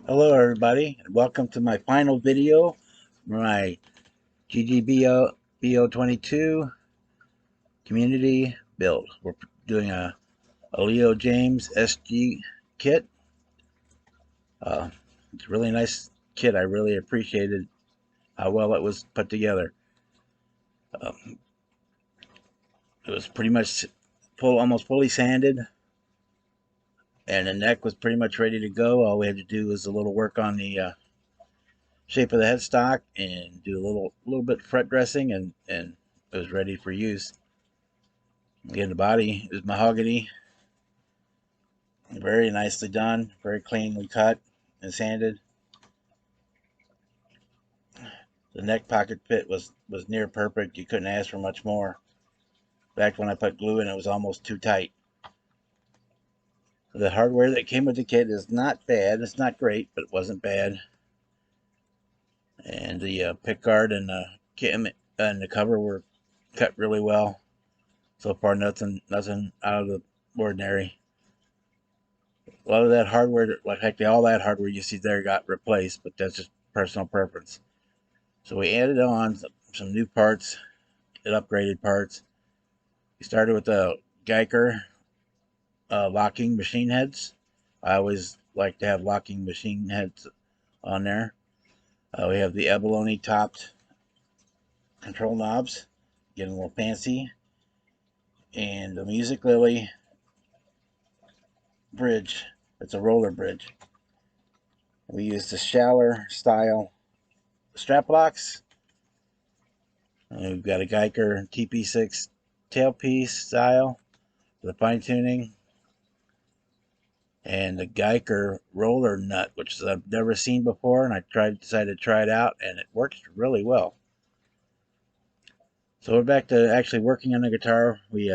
Hello everybody, and welcome to my final video for my GGBO2022 Community Build. We're doing a Jaymz SG kit. It's a really nice kit. I really appreciated how well it was put together. Um, it was pretty much almost fully sanded, and the neck was pretty much ready to go. All we had to do was a little work on the shape of the headstock and do a little bit of fret dressing, and it was ready for use. Again, the body is mahogany, very nicely done, very cleanly cut and sanded. The neck pocket fit was near perfect. You couldn't ask for much more. In fact, when I put glue in, it was almost too tight. The hardware that came with the kit is not bad. It's not great, but it wasn't bad. And the pick guard and the cam and the cover were cut really well. So far, nothing out of the ordinary. A lot of that hardware, like heck, all that hardware you see there got replaced, but that's just personal preference. So we added on some new parts, upgraded parts. We started with the Geiger locking machine heads. I always like to have locking machine heads on there. We have the abalone topped control knobs, getting a little fancy, and the Music Lily bridge. It's a roller bridge. We use the Schaller style strap locks. And we've got a Geiger TP6 tailpiece style for the fine tuning, and the Geiger roller nut, which I've never seen before, and I decided to try it out, and it works really well. So we're back to actually working on the guitar. We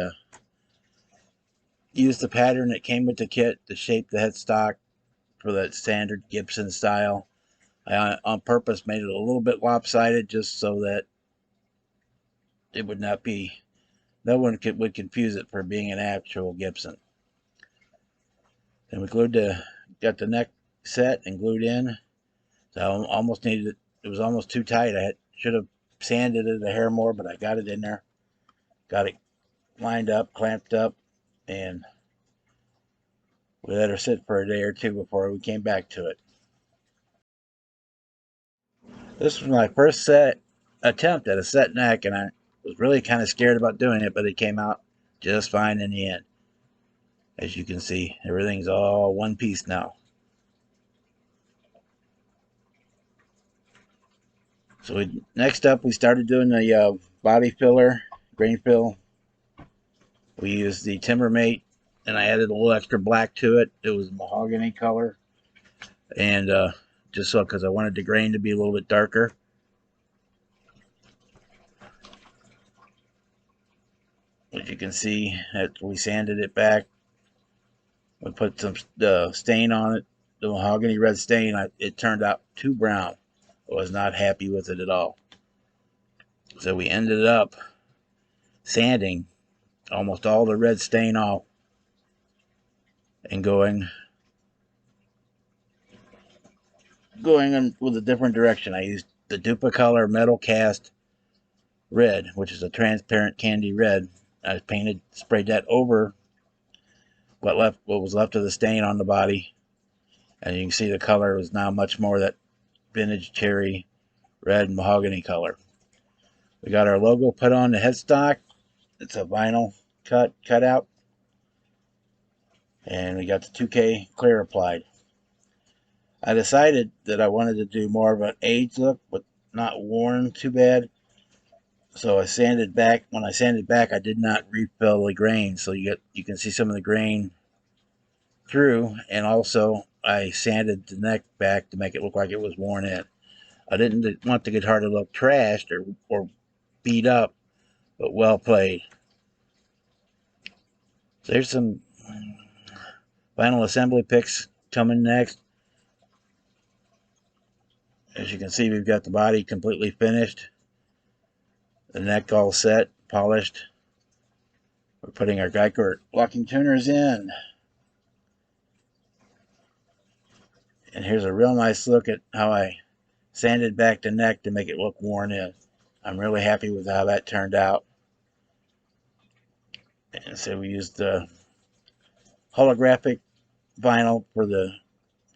used the pattern that came with the kit to shape the headstock for that standard Gibson style. I on purpose made it a little bit lopsided just so that it would not be, no one would confuse it for being an actual Gibson. Then we got the neck set and glued in. So I almost needed it. It was almost too tight. Should have sanded it a hair more, but I got it in there. Got it lined up, clamped up, and we let her sit for a day or two before we came back to it. This was my first attempt at a set neck, and I was really kind of scared about doing it, but it came out just fine in the end. As you can see, everything's all one piece now. So next up, we started doing the body filler, grain fill. We used the Timbermate, and I added a little extra black to it. It was mahogany color, and just so because I wanted the grain to be a little bit darker. As you can see, we sanded it back. We put some stain on it, the mahogany red stain. It turned out too brown. I was not happy with it at all. So we ended up sanding almost all the red stain off and going in with a different direction. I used the Duplicolor Metal Cast Red, which is a transparent candy red. I sprayed that over what was left of the stain on the body, and you can see the color is now much more that vintage cherry red mahogany color. We got our logo put on the headstock. It's a vinyl cutout, and we got the 2K clear applied. I decided that I wanted to do more of an aged look, but not worn too bad. So I sanded back. When I sanded back, I did not refill the grain, so you can see some of the grain through. And also, I sanded the neck back to make it look like it was worn in. I didn't want the guitar to look trashed or beat up, but well played. So there's some final assembly picks coming next. As you can see, we've got the body completely finished, the neck all set, polished. We're putting our Geiger locking tuners in, And here's a real nice look at how I sanded back the neck to make it look worn in. I'm really happy with how that turned out. And so we used the holographic vinyl for the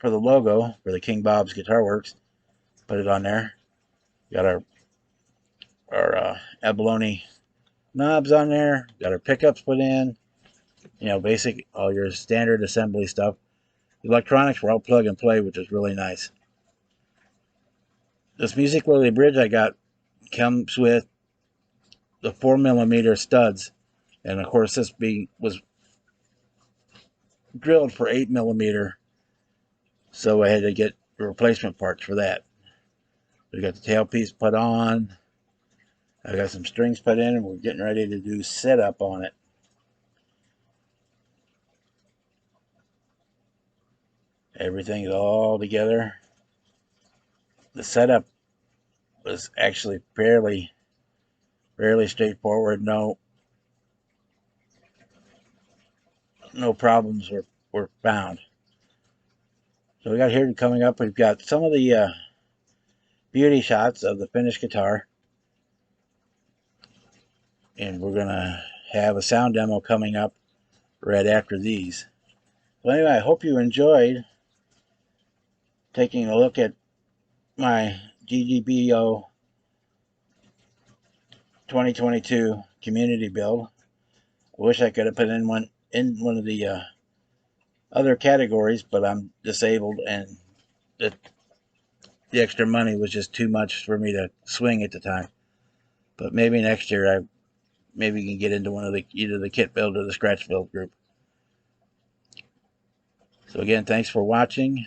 logo for the King Bob's Guitar Works. Put it on there. Got our abalone knobs on there. Got our pickups put in. You know, basic, all your standard assembly stuff. The electronics were all plug and play, which is really nice. This Music Lily bridge I got comes with the 4mm studs, and of course this was drilled for 8mm, so I had to get replacement parts for that. We got the tailpiece put on. I got some strings put in, and we're getting ready to do setup on it. Everything is all together. The setup was actually fairly straightforward. No problems were found. So we got here coming up, we've got some of the beauty shots of the finished guitar. And we're going to have a sound demo coming up right after these. So anyway, I hope you enjoyed taking a look at my GGBO 2022 Community Build. I wish I could have put in one of the other categories, but I'm disabled, and the extra money was just too much for me to swing at the time. But maybe next year maybe can get into one of either the kit build or the scratch build group. So again, thanks for watching.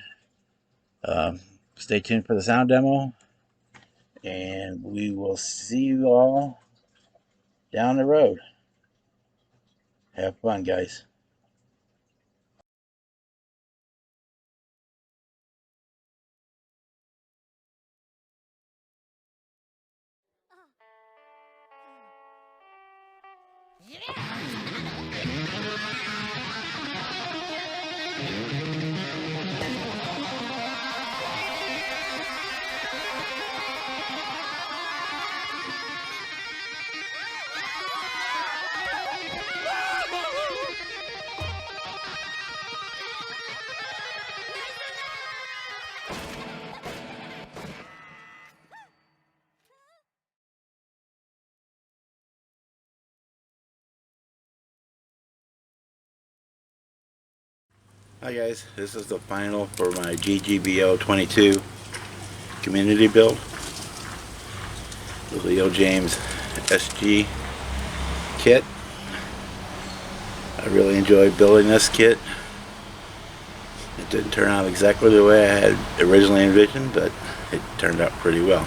Stay tuned for the sound demo, and we will see you all down the road. Have fun, guys. Hi guys, this is the final for my GGBO2022 Community Build with the Jaymz SG kit. I really enjoyed building this kit. It didn't turn out exactly the way I had originally envisioned, but it turned out pretty well.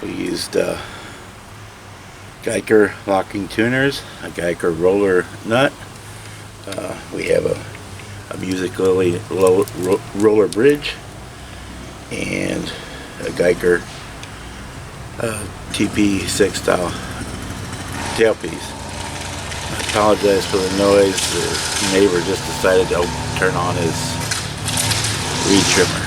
We used Geiger locking tuners, a Geiger roller nut. We have a Music Lily roller bridge and a Geiger TP6 style tailpiece. I apologize for the noise. The neighbor just decided to turn on his weed trimmer.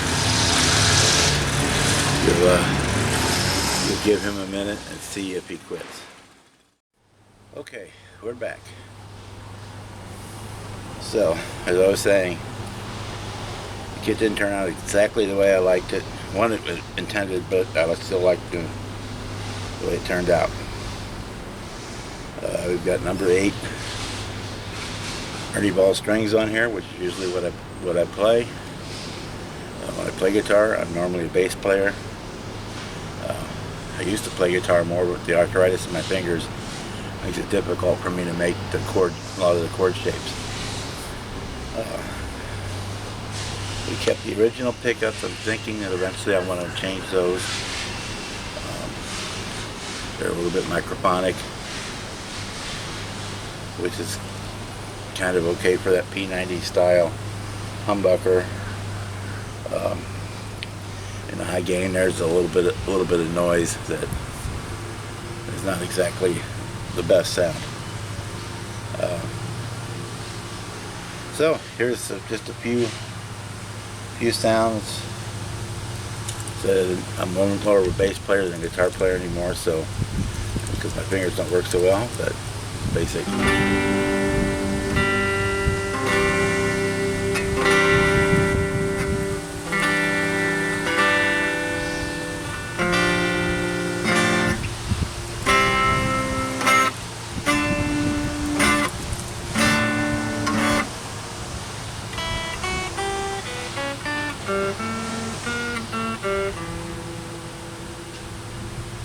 We'll give him a minute and see if he quits. Okay, we're back. So, as I was saying, the kit didn't turn out exactly the way I liked it. It was intended, but I would still like the way it turned out. We've got number 8 Ernie Ball strings on here, which is usually what I play. When I play guitar, I'm normally a bass player. I used to play guitar more, with the arthritis in my fingers makes it difficult for me to make a lot of the chord shapes. We kept the original pickups. I'm thinking that eventually I want to change those. They're a little bit microphonic, which is kind of okay for that P90 style humbucker. In the high gain, there's a little bit of noise that is not exactly the best sound. So here's just a few few sounds. So I'm more of a bass player than a guitar player anymore, so because my fingers don't work so well, but basic.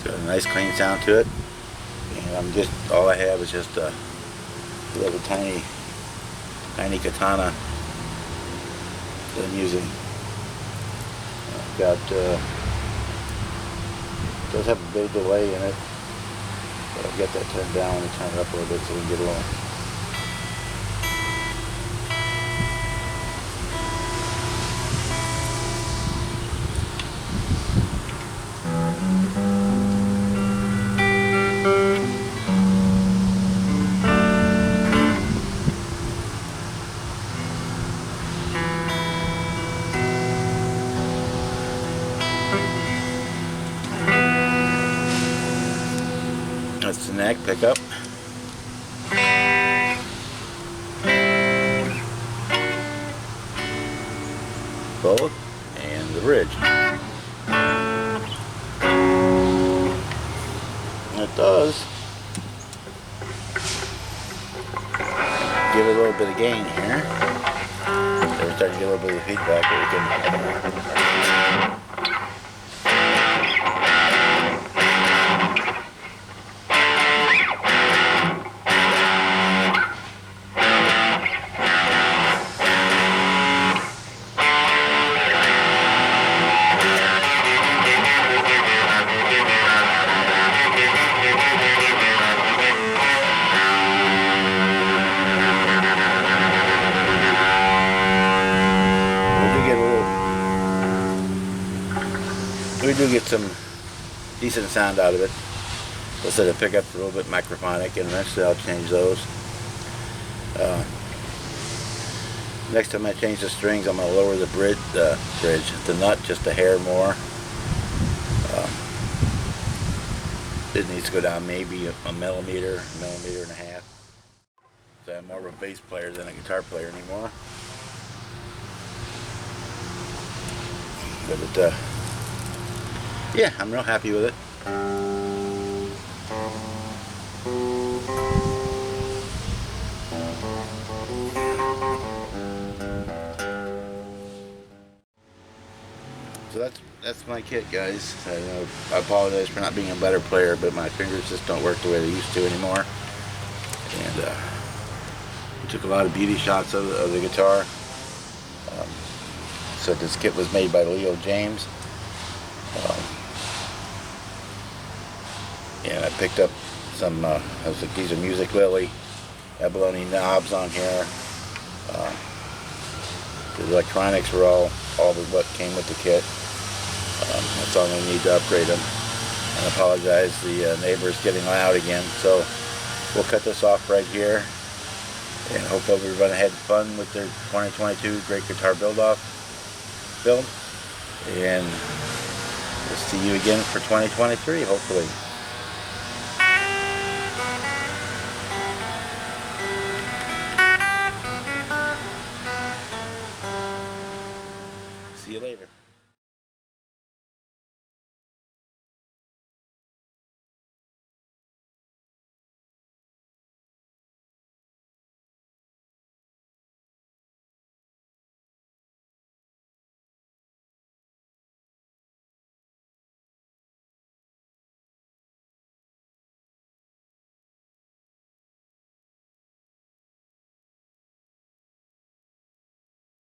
Got a nice clean sound to it, and all I have is just a little tiny katana that I'm using. I've got does have a bit of delay in it, but I'll get that turned down and turn it up a little bit so we can get along. That's the neck pickup. Both, and the bridge. It does give it a little bit of gain here. We're starting to get a little bit of feedback where we can. We do get some decent sound out of it. So the pickup's a little bit microphonic, and eventually I'll change those. Next time I change the strings, I'm going to lower the nut just a hair more. It needs to go down maybe a millimeter and a half. So I'm more of a bass player than a guitar player anymore. But yeah, I'm real happy with it. So that's my kit, guys. I apologize for not being a better player, but my fingers just don't work the way they used to anymore. And we took a lot of beauty shots of the guitar. So this kit was made by Jaymz. And I picked up some, these are Music Lily abalone knobs on here. The electronics were all of what came with the kit. That's all we need to upgrade them. And I apologize, the neighbor's getting loud again. So we'll cut this off right here. And hope everybody had fun with their 2022 Great Guitar Build. And we'll see you again for 2023, hopefully.